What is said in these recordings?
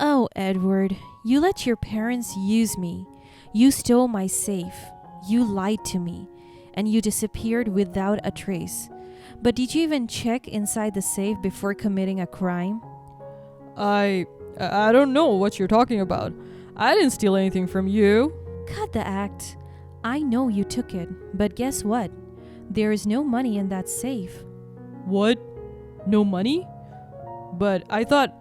Oh, Edward, you let your parents use me. You stole my safe. You lied to me. And you disappeared without a trace. But did you even check inside the safe before committing a crime? I don't know what you're talking about. I didn't steal anything from you. Cut the act. I know you took it, but guess what? There is no money in that safe. What? No money? But I thought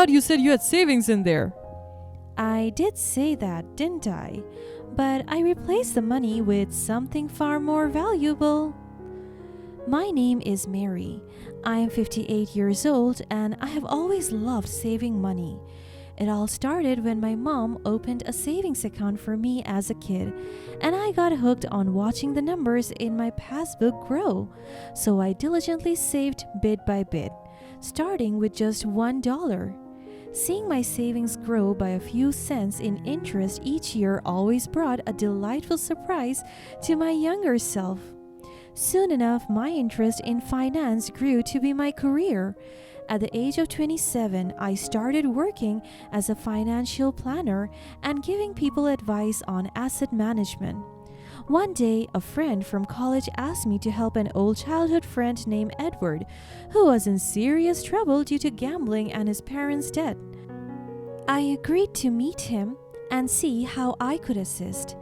you said you had savings in there. I did say that, didn't I? But I replaced the money with something far more valuable. My name is Mary. I am 58 years old and I have always loved saving money. It all started when my mom opened a savings account for me as a kid, and I got hooked on watching the numbers in my passbook grow. So I diligently saved bit by bit, starting with just $1. Seeing my savings grow by a few cents in interest each year always brought a delightful surprise to my younger self. Soon enough, my interest in finance grew to be my career. At the age of 27, I started working as a financial planner and giving people advice on asset management. One day, a friend from college asked me to help an old childhood friend named Edward, who was in serious trouble due to gambling and his parents' debt. I agreed to meet him and see how I could assist.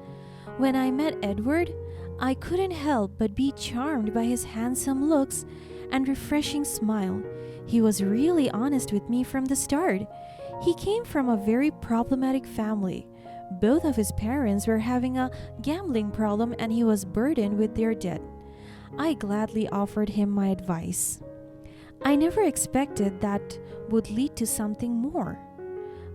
When I met Edward, I couldn't help but be charmed by his handsome looks and refreshing smile. He was really honest with me from the start. He came from a very problematic family. Both of his parents were having a gambling problem and he was burdened with their debt. I gladly offered him my advice. I never expected that would lead to something more.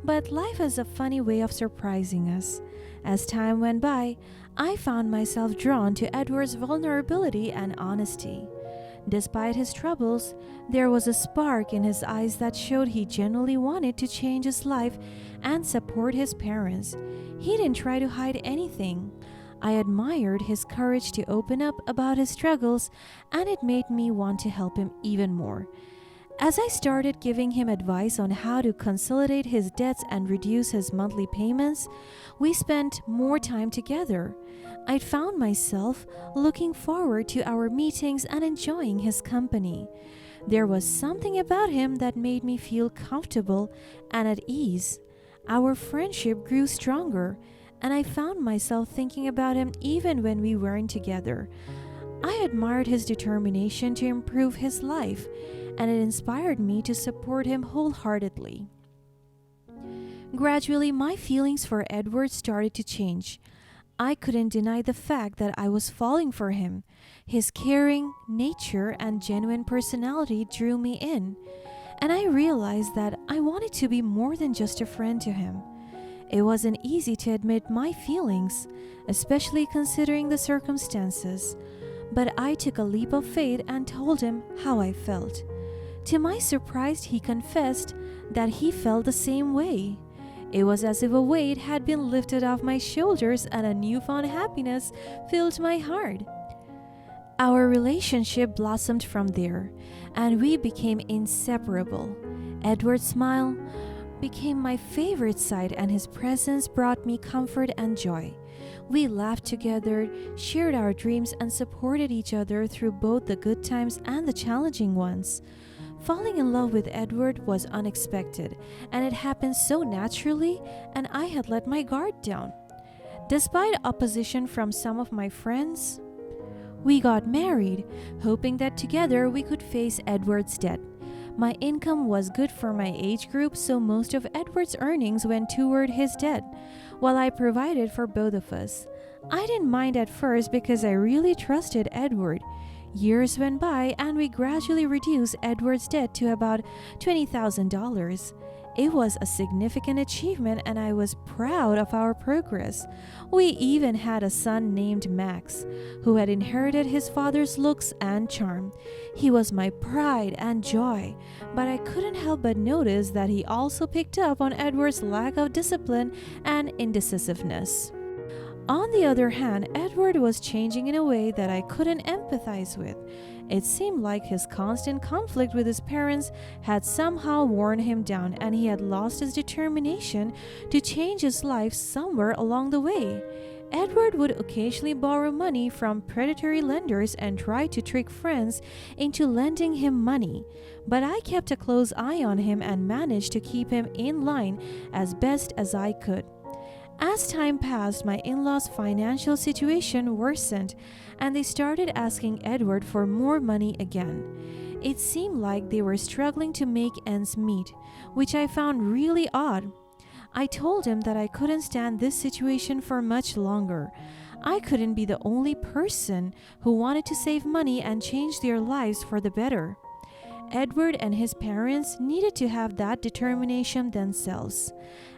But life has a funny way of surprising us. As time went by, I found myself drawn to Edward's vulnerability and honesty. Despite his troubles, there was a spark in his eyes that showed he genuinely wanted to change his life and support his parents. He didn't try to hide anything. I admired his courage to open up about his struggles, and it made me want to help him even more. As I started giving him advice on how to consolidate his debts and reduce his monthly payments, we spent more time together. I found myself looking forward to our meetings and enjoying his company. There was something about him that made me feel comfortable and at ease. Our friendship grew stronger, and I found myself thinking about him even when we weren't together. I admired his determination to improve his life, and it inspired me to support him wholeheartedly. Gradually, my feelings for Edward started to change. I couldn't deny the fact that I was falling for him. His caring nature and genuine personality drew me in, and I realized that I wanted to be more than just a friend to him. It wasn't easy to admit my feelings, especially considering the circumstances, but I took a leap of faith and told him how I felt. To my surprise, he confessed that he felt the same way. It was as if a weight had been lifted off my shoulders and a newfound happiness filled my heart. Our relationship blossomed from there, and we became inseparable. Edward's smile became my favorite sight, and his presence brought me comfort and joy. We laughed together, shared our dreams, and supported each other through both the good times and the challenging ones. Falling in love with Edward was unexpected, and it happened so naturally, and I had let my guard down. Despite opposition from some of my friends, we got married, hoping that together we could face Edward's debt. My income was good for my age group, so most of Edward's earnings went toward his debt, while I provided for both of us. I didn't mind at first because I really trusted Edward. Years went by and we gradually reduced Edward's debt to about $20,000. It was a significant achievement and I was proud of our progress. We even had a son named Max, who had inherited his father's looks and charm. He was my pride and joy, but I couldn't help but notice that he also picked up on Edward's lack of discipline and indecisiveness. On the other hand, Edward was changing in a way that I couldn't empathize with. It seemed like his constant conflict with his parents had somehow worn him down, and he had lost his determination to change his life somewhere along the way. Edward would occasionally borrow money from predatory lenders and try to trick friends into lending him money, but I kept a close eye on him and managed to keep him in line as best as I could. As time passed, my in-laws' financial situation worsened, and they started asking Edward for more money again. It seemed like they were struggling to make ends meet, which I found really odd. I told him that I couldn't stand this situation for much longer. I couldn't be the only person who wanted to save money and change their lives for the better. Edward and his parents needed to have that determination themselves.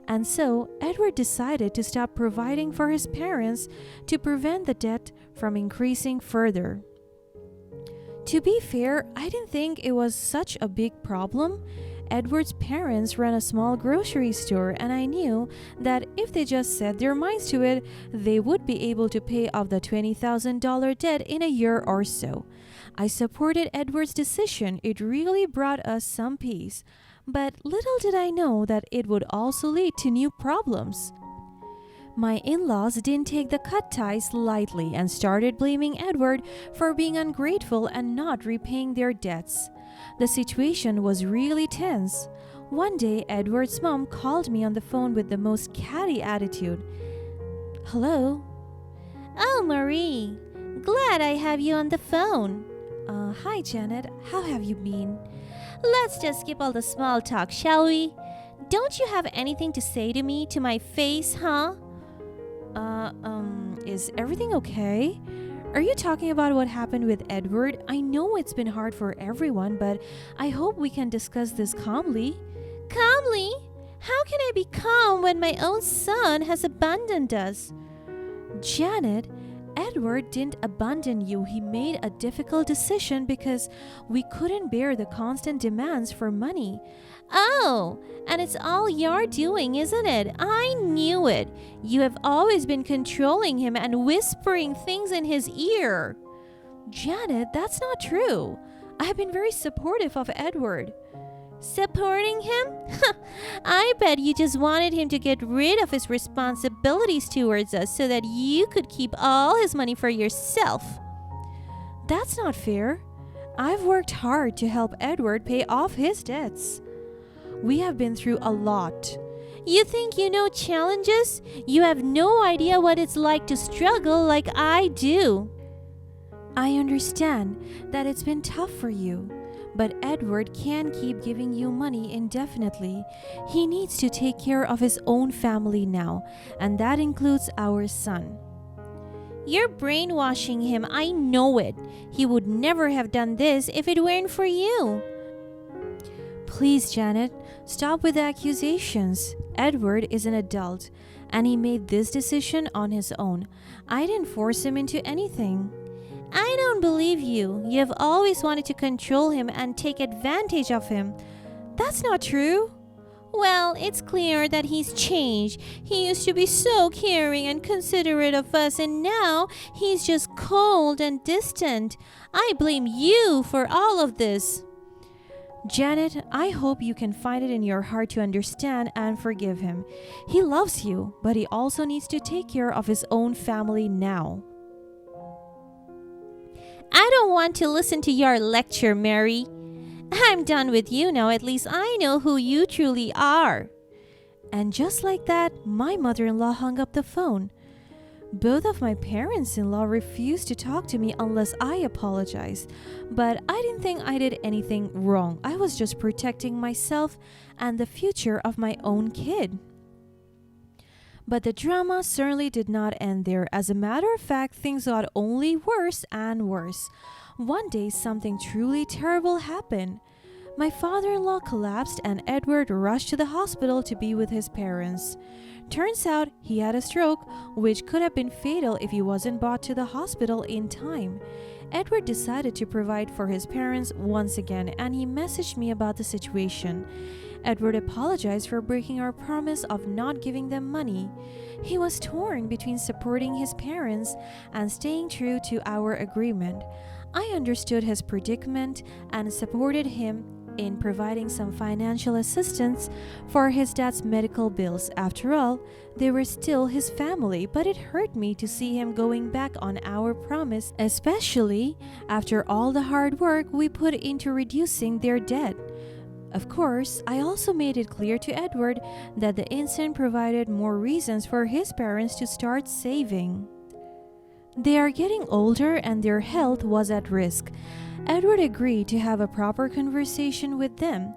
And so, Edward decided to stop providing for his parents to prevent the debt from increasing further. To be fair, I didn't think it was such a big problem. Edward's parents ran a small grocery store, and I knew that if they just set their minds to it, they would be able to pay off the $20,000 debt in a year or so. I supported Edward's decision. It really brought us some peace. But little did I know that it would also lead to new problems. My in-laws didn't take the cut ties lightly and started blaming Edward for being ungrateful and not repaying their debts. The situation was really tense. One day, Edward's mom called me on the phone with the most catty attitude. "Hello?" "Oh, Marie, glad I have you on the phone." Hi, Janet. How have you been?" Let's just skip all the small talk, shall we? Don't you have anything to say to me to my face, huh? Is everything okay? Are you talking about what happened with Edward? I know it's been hard for everyone, but I hope we can discuss this calmly. Calmly? How can I be calm when my own son has abandoned us? Janet, Edward didn't abandon you. He made a difficult decision because we couldn't bear the constant demands for money. Oh, and it's all your doing, isn't it? I knew it. You have always been controlling him and whispering things in his ear. Janet, that's not true. I have been very supportive of Edward. Supporting him? I bet you just wanted him to get rid of his responsibilities towards us so that you could keep all his money for yourself. That's not fair. I've worked hard to help Edward pay off his debts. We have been through a lot. You think you know challenges? You have no idea what it's like to struggle like I do. I understand that it's been tough for you. But Edward can't keep giving you money indefinitely. He needs to take care of his own family now, and that includes our son. You're brainwashing him, I know it. He would never have done this if it weren't for you. Please, Janet, stop with the accusations. Edward is an adult, and he made this decision on his own. I didn't force him into anything. I don't believe you. You have always wanted to control him and take advantage of him. That's not true. Well, it's clear that he's changed. He used to be so caring and considerate of us, and now he's just cold and distant. I blame you for all of this. Janet, I hope you can find it in your heart to understand and forgive him. He loves you, but he also needs to take care of his own family now. I don't want to listen to your lecture, Mary. I'm done with you now. At least I know who you truly are. And just like that, my mother-in-law hung up the phone. Both of my parents-in-law refused to talk to me unless I apologized. But I didn't think I did anything wrong. I was just protecting myself and the future of my own kid. But the drama certainly did not end there. As a matter of fact, things got only worse and worse. One day, something truly terrible happened. My father-in-law collapsed and Edward rushed to the hospital to be with his parents. Turns out he had a stroke, which could have been fatal if he wasn't brought to the hospital in time. Edward decided to provide for his parents once again, and he messaged me about the situation. Edward apologized for breaking our promise of not giving them money. He was torn between supporting his parents and staying true to our agreement. I understood his predicament and supported him in providing some financial assistance for his dad's medical bills. After all, they were still his family, but it hurt me to see him going back on our promise, especially after all the hard work we put into reducing their debt. Of course, I also made it clear to Edward that the incident provided more reasons for his parents to start saving. They are getting older and their health was at risk. Edward agreed to have a proper conversation with them.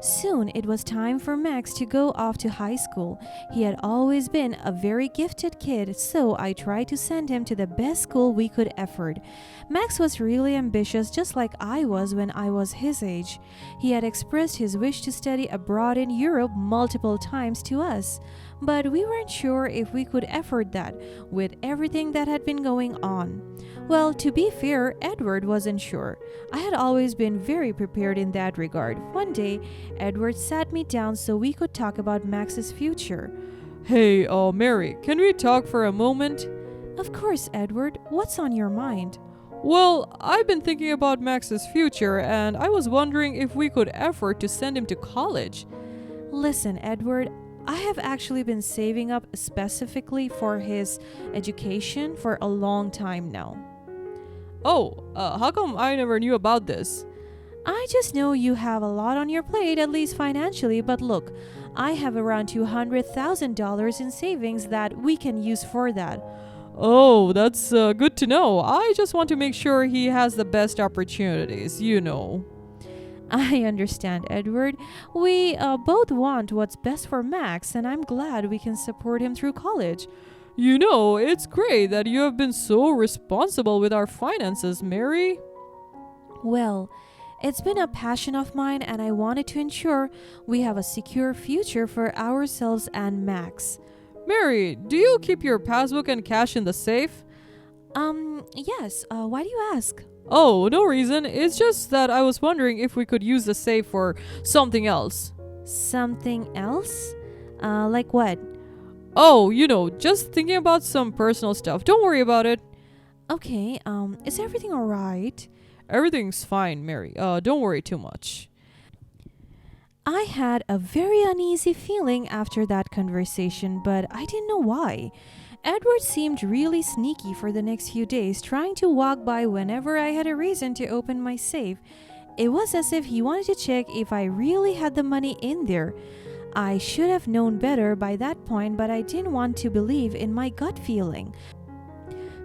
Soon it was time for Max to go off to high school. He had always been a very gifted kid, so I tried to send him to the best school we could afford. Max was really ambitious, just like I was when I was his age. He had expressed his wish to study abroad in Europe multiple times to us, but we weren't sure if we could afford that with everything that had been going on. Well, to be fair, Edward wasn't sure. I had always been very prepared in that regard. One day, Edward sat me down so we could talk about Max's future. Hey, Mary, can we talk for a moment? Of course, Edward. What's on your mind? Well, I've been thinking about Max's future, and I was wondering if we could afford to send him to college. Listen, Edward, I have actually been saving up specifically for his education for a long time now. Oh, how come I never knew about this? I just know you have a lot on your plate, at least financially, but look, I have around $200,000 in savings that we can use for that. Oh, that's good to know. I just want to make sure he has the best opportunities, you know. I understand, Edward. We both want what's best for Max, and I'm glad we can support him through college. You know, it's great that you have been so responsible with our finances, Mary. Well, it's been a passion of mine, and I wanted to ensure we have a secure future for ourselves and Max. Mary, do you keep your passbook and cash in the safe? Yes. Why do you ask? Oh, no reason. It's just that I was wondering if we could use the safe for something else. Something else? Like what? Oh, you know, just thinking about some personal stuff. Don't worry about it. Okay, is everything alright? Everything's fine, Mary. Don't worry too much. I had a very uneasy feeling after that conversation, but I didn't know why. Edward seemed really sneaky for the next few days, trying to walk by whenever I had a reason to open my safe. It was as if he wanted to check if I really had the money in there. I should have known better by that point, but I didn't want to believe in my gut feeling.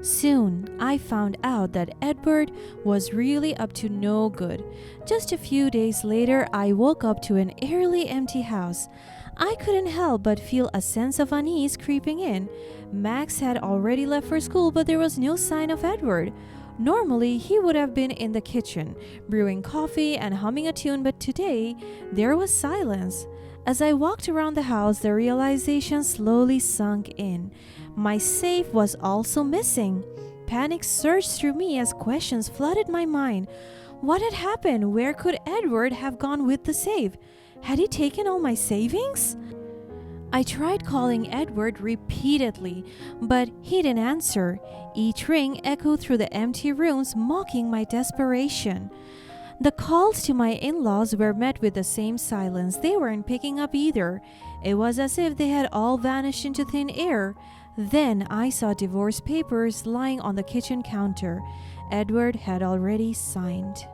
Soon, I found out that Edward was really up to no good. Just a few days later, I woke up to an eerily empty house. I couldn't help but feel a sense of unease creeping in. Max had already left for school, but there was no sign of Edward. Normally, he would have been in the kitchen, brewing coffee and humming a tune, but today, there was silence. As I walked around the house, the realization slowly sunk in. My safe was also missing. Panic surged through me as questions flooded my mind. What had happened? Where could Edward have gone with the safe? Had he taken all my savings? I tried calling Edward repeatedly, but he didn't answer. Each ring echoed through the empty rooms, mocking my desperation. The calls to my in-laws were met with the same silence. They weren't picking up either. It was as if they had all vanished into thin air. Then I saw divorce papers lying on the kitchen counter. Edward had already signed.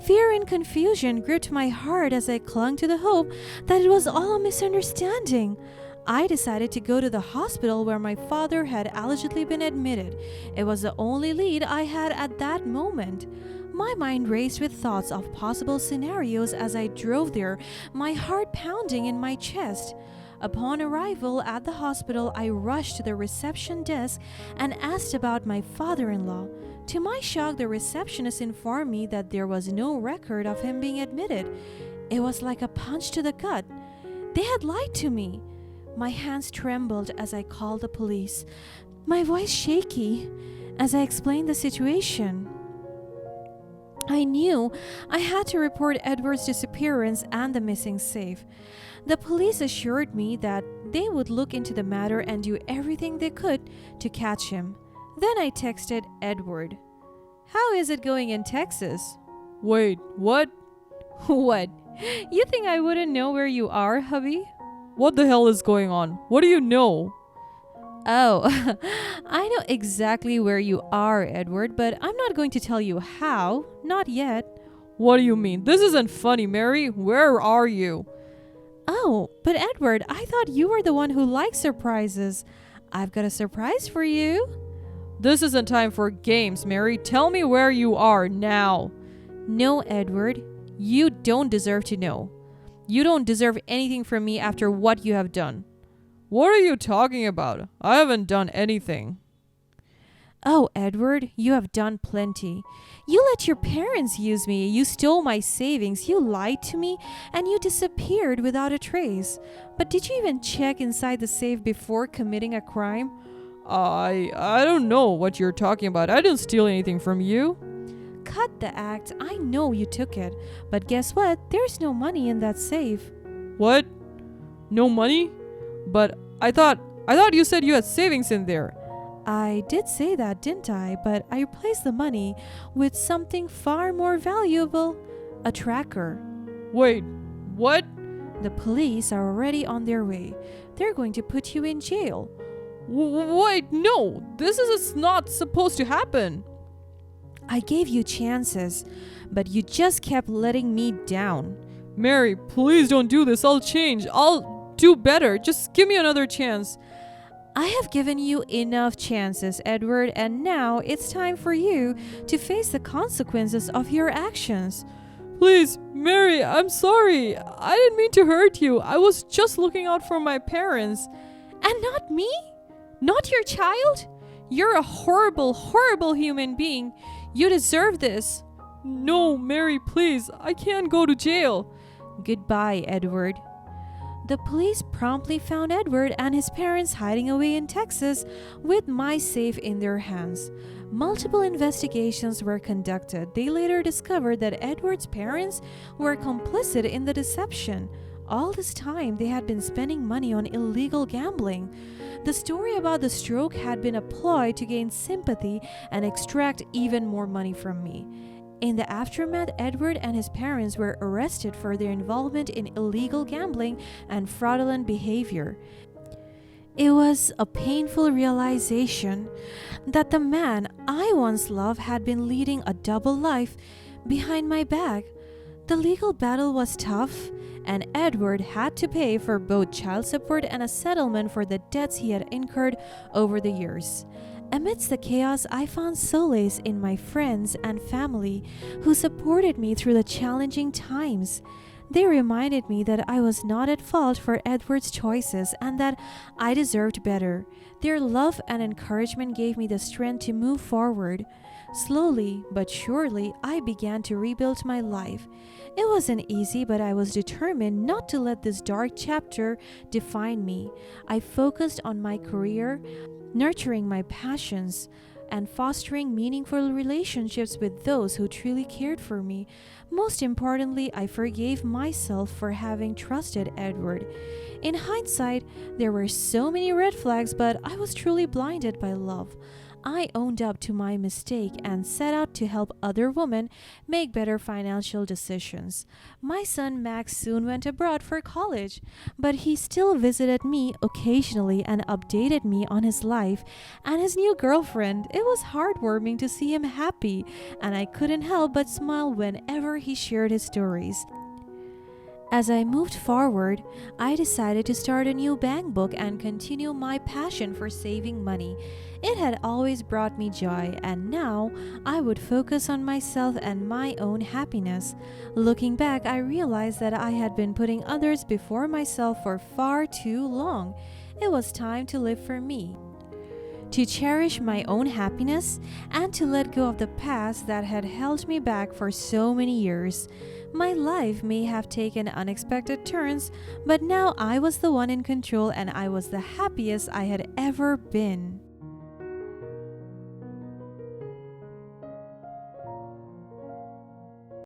Fear and confusion gripped my heart as I clung to the hope that it was all a misunderstanding. I decided to go to the hospital where my father had allegedly been admitted. It was the only lead I had at that moment. My mind raced with thoughts of possible scenarios as I drove there, my heart pounding in my chest. Upon arrival at the hospital, I rushed to the reception desk and asked about my father-in-law. To my shock, the receptionist informed me that there was no record of him being admitted. It was like a punch to the gut. They had lied to me. My hands trembled as I called the police, my voice shaky as I explained the situation. I knew I had to report Edward's disappearance and the missing safe. The police assured me that they would look into the matter and do everything they could to catch him. Then I texted Edward. "How is it going in Texas?" Wait, what? What? You think I wouldn't know where you are, hubby? What the hell is going on? What do you know? Oh, I know exactly where you are, Edward, but I'm not going to tell you how. Not yet. What do you mean? This isn't funny, Mary. Where are you? Oh, but Edward, I thought you were the one who likes surprises. I've got a surprise for you. This isn't time for games, Mary. Tell me where you are now. No, Edward, you don't deserve to know. You don't deserve anything from me after what you have done. What are you talking about? I haven't done anything. Oh, Edward, you have done plenty. You let your parents use me. You stole my savings. You lied to me. And you disappeared without a trace. But did you even check inside the safe before committing a crime? I don't know what you're talking about. I didn't steal anything from you. Cut the act. I know you took it. But guess what? There's no money in that safe. What? No money? But I thought you said you had savings in there. I did say that, didn't I? But I replaced the money with something far more valuable. A tracker. Wait, what? The police are already on their way. They're going to put you in jail. Wait, no. This is not supposed to happen. I gave you chances, but you just kept letting me down. Mary, please don't do this. I'll change. I'll do better. Just give me another chance. I have given you enough chances, Edward, and now it's time for you to face the consequences of your actions. Please, Mary, I'm sorry. I didn't mean to hurt you. I was just looking out for my parents. And not me? Not your child? You're a horrible, horrible human being. You deserve this. No, Mary, please. I can't go to jail. Goodbye, Edward. The police promptly found Edward and his parents hiding away in Texas with my safe in their hands. Multiple investigations were conducted. They later discovered that Edward's parents were complicit in the deception. All this time, they had been spending money on illegal gambling. The story about the stroke had been a ploy to gain sympathy and extract even more money from me. In the aftermath, Edward and his parents were arrested for their involvement in illegal gambling and fraudulent behavior. It was a painful realization that the man I once loved had been leading a double life behind my back. The legal battle was tough, and Edward had to pay for both child support and a settlement for the debts he had incurred over the years. Amidst the chaos, I found solace in my friends and family who supported me through the challenging times. They reminded me that I was not at fault for Edward's choices and that I deserved better. Their love and encouragement gave me the strength to move forward. Slowly but surely, I began to rebuild my life. It wasn't easy, but I was determined not to let this dark chapter define me. I focused on my career, nurturing my passions, and fostering meaningful relationships with those who truly cared for me. Most importantly, I forgave myself for having trusted Edward. In hindsight, there were so many red flags, but I was truly blinded by love. I owned up to my mistake and set out to help other women make better financial decisions. My son Max soon went abroad for college, but he still visited me occasionally and updated me on his life and his new girlfriend. It was heartwarming to see him happy, and I couldn't help but smile whenever he shared his stories. As I moved forward, I decided to start a new bank book and continue my passion for saving money. It had always brought me joy, and now I would focus on myself and my own happiness. Looking back, I realized that I had been putting others before myself for far too long. It was time to live for me, to cherish my own happiness, and to let go of the past that had held me back for so many years. My life may have taken unexpected turns, but now I was the one in control and I was the happiest I had ever been.